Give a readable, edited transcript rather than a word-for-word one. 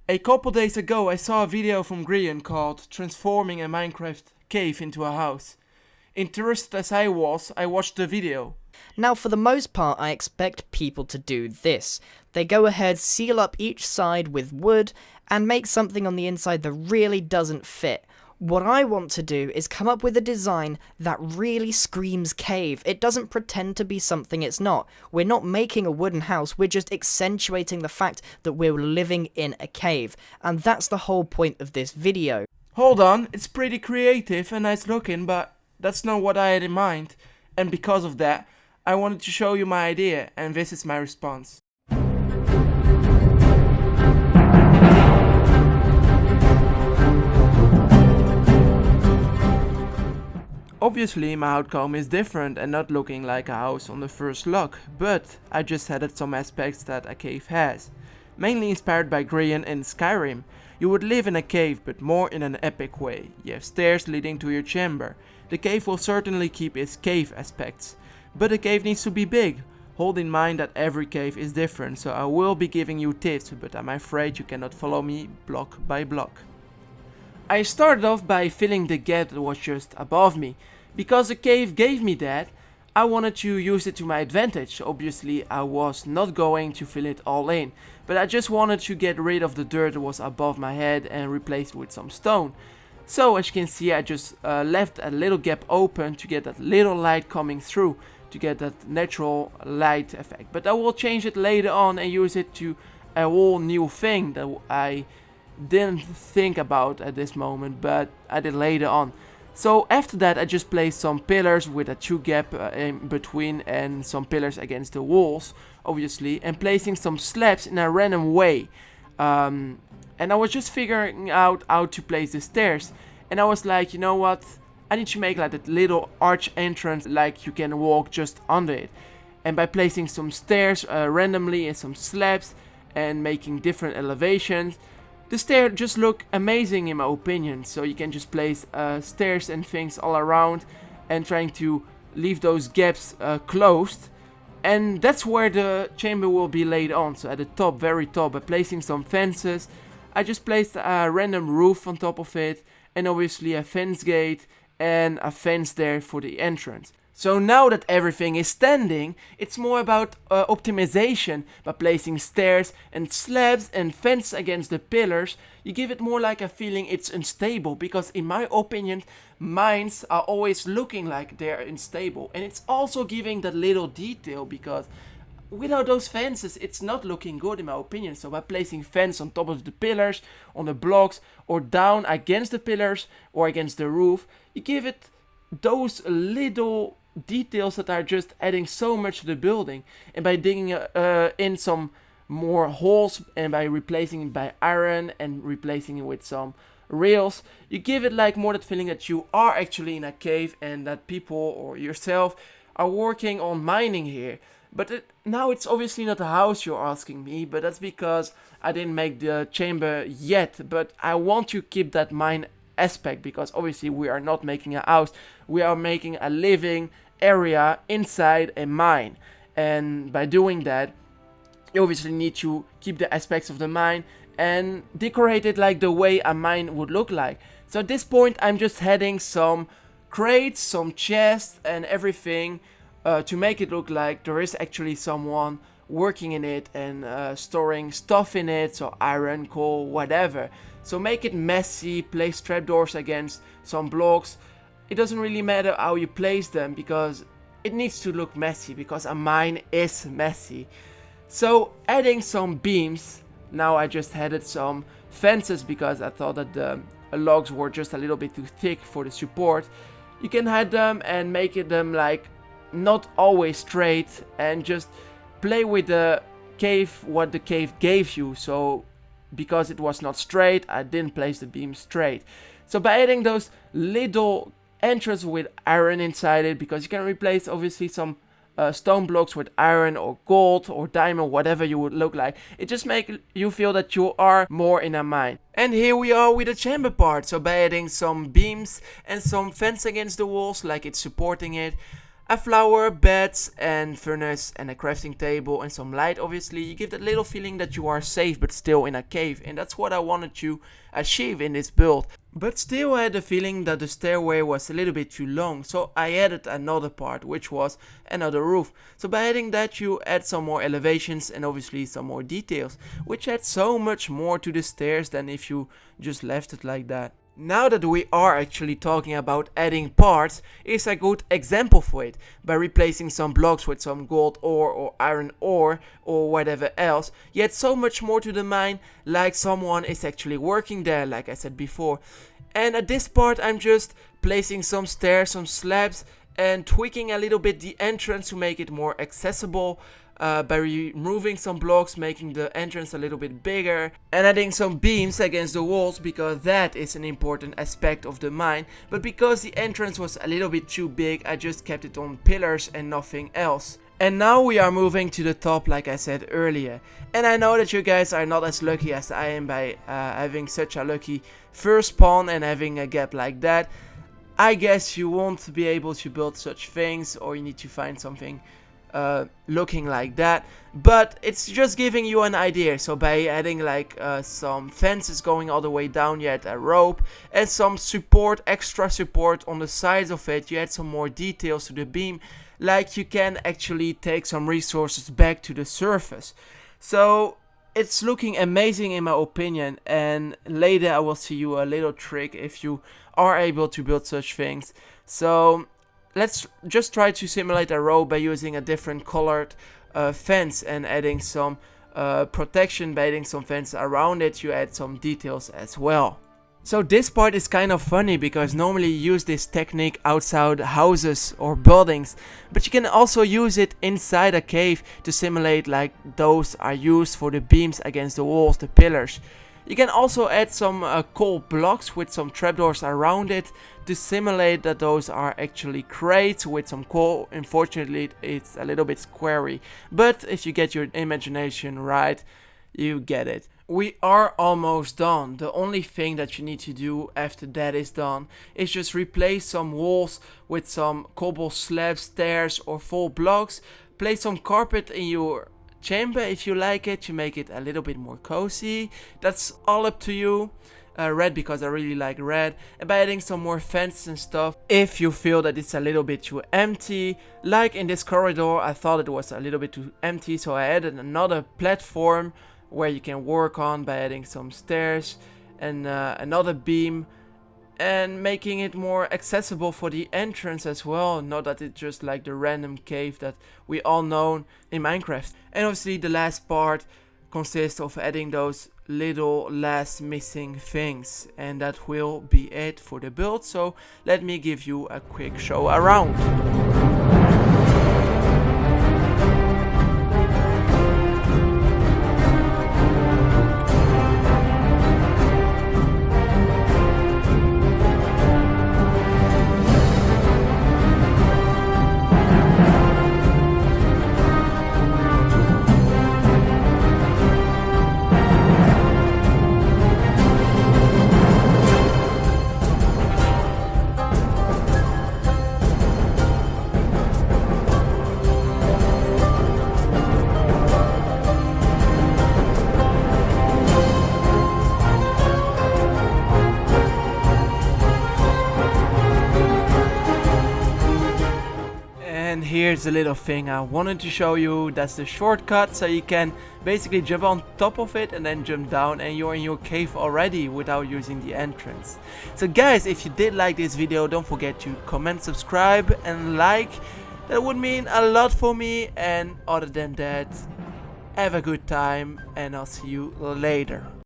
A couple days ago I saw a video from Grian called Transforming a Minecraft Cave into a House. Interested as I was, I watched the video. Now for the most part I expect people to do this. They go ahead, seal up each side with wood, and make something on the inside that really doesn't fit. What I want to do is come up with a design that really screams cave. It doesn't pretend to be something it's not. We're not making a wooden house, we're just accentuating the fact that we're living in a cave. And that's the whole point of this video. Hold on, it's pretty creative and nice looking, but that's not what I had in mind. And because of that, I wanted to show you my idea, and this is my response. Obviously my outcome is different and not looking like a house on the first look, but I just added some aspects that a cave has. Mainly inspired by Grian and Skyrim. You would live in a cave, but more in an epic way. You have stairs leading to your chamber. The cave will certainly keep its cave aspects, but the cave needs to be big. Hold in mind that every cave is different, so I will be giving you tips, but I'm afraid you cannot follow me block by block. I started off by filling the gap that was just above me. Because the cave gave me that, I wanted to use it to my advantage. Obviously I was not going to fill it all in, but I just wanted to get rid of the dirt that was above my head and replace it with some stone. So as you can see, I just left a little gap open to get that little light coming through, to get that natural light effect. But I will change it later on and use it to a whole new thing that I didn't think about at this moment, but I did later on. So after that I just placed some pillars with a 2 gap in between and some pillars against the walls, obviously, and placing some slabs in a random way. And I was just figuring out how to place the stairs, and I was like, you know what, I need to make like that little arch entrance, like you can walk just under it. And by placing some stairs randomly and some slabs and making different elevations, the stairs just look amazing in my opinion. So you can just place stairs and things all around and trying to leave those gaps closed. And that's where the chamber will be laid on. So at the top, very top, by placing some fences. I just placed a random roof on top of it, and obviously a fence gate and a fence there for the entrance. So now that everything is standing, it's more about optimization. By placing stairs and slabs and fence against the pillars, you give it more like a feeling it's unstable, because in my opinion, mines are always looking like they're unstable. And it's also giving that little detail, because without those fences, it's not looking good in my opinion. So by placing fence on top of the pillars, on the blocks, or down against the pillars, or against the roof, you give it those little details that are just adding so much to the building. And by digging in some more holes and by replacing it by iron and replacing it with some rails, you give it like more that feeling that you are actually in a cave and that people or yourself are working on mining here. But now it's obviously not a house you're asking me, but that's because I didn't make the chamber yet. But I want to keep that mine aspect, because obviously we are not making a house, we are making a living area inside a mine. And by doing that, you obviously need to keep the aspects of the mine and decorate it like the way a mine would look like. So at this point I'm just adding some crates, some chests and everything to make it look like there is actually someone working in it and storing stuff in it, so iron, coal, whatever. So make it messy, place trapdoors against some blocks. It doesn't really matter how you place them, because it needs to look messy, because a mine is messy. So adding some beams, now I just added some fences because I thought that the logs were just a little bit too thick for the support. You can add them and make it them like not always straight, and just play with the cave, what the cave gave you. So because it was not straight, I didn't place the beam straight. So by adding those little entrance with iron inside it, because you can replace obviously some stone blocks with iron or gold or diamond, whatever you would look like. It just makes you feel that you are more in a mine. And here we are with the chamber part. So by adding some beams and some fence against the walls, like it's supporting it, a flower, beds and furnace and a crafting table and some light. Obviously you give that little feeling that you are safe but still in a cave, and that's what I wanted to achieve in this build. But still I had the feeling that the stairway was a little bit too long, so I added another part, which was another roof. So by adding that you add some more elevations and obviously some more details, which adds so much more to the stairs than if you just left it like that. Now that we are actually talking about adding parts, is a good example for it. By replacing some blocks with some gold ore or iron ore or whatever else, you add so much more to the mine, like someone is actually working there, like I said before. And at this part I'm just placing some stairs, some slabs, and tweaking a little bit the entrance to make it more accessible. By removing some blocks, making the entrance a little bit bigger, and adding some beams against the walls, because that is an important aspect of the mine. But because the entrance was a little bit too big, I just kept it on pillars and nothing else. And now we are moving to the top, like I said earlier. And I know that you guys are not as lucky as I am by having such a lucky first spawn and having a gap like that. I guess you won't be able to build such things, or you need to find something looking like that, but it's just giving you an idea. So by adding like some fences going all the way down, you add a rope and some support, extra support on the sides of it. You add some more details to the beam, like you can actually take some resources back to the surface. So it's looking amazing in my opinion, and later I will see you a little trick if you are able to build such things. So let's just try to simulate a row by using a different colored fence and adding some protection. By adding some fence around it, you add some details as well. So this part is kind of funny, because normally you use this technique outside houses or buildings, but you can also use it inside a cave to simulate like those are used for the beams against the walls, the pillars. You can also add some coal blocks with some trapdoors around it to simulate that those are actually crates with some coal. Unfortunately, it's a little bit squarey, but if you get your imagination right, you get it. We are almost done. The only thing that you need to do after that is done is just replace some walls with some cobble slab stairs or full blocks. Place some carpet in your chamber if you like it, to make it a little bit more cozy. That's all up to you. Red, because I really like red. And by adding some more fences and stuff, if you feel that it's a little bit too empty, like in this corridor I thought it was a little bit too empty, so I added another platform where you can work on by adding some stairs and another beam, and making it more accessible for the entrance as well, not that it's just like the random cave that we all know in Minecraft. And obviously the last part consists of adding those little last missing things, and that will be it for the build. So let me give you a quick show around. And here's a little thing I wanted to show you. That's the shortcut, so you can basically jump on top of it and then jump down, and you're in your cave already without using the entrance. So guys, if you did like this video, don't forget to comment, subscribe and like. That would mean a lot for me. And other than that, have a good time, and I'll see you later.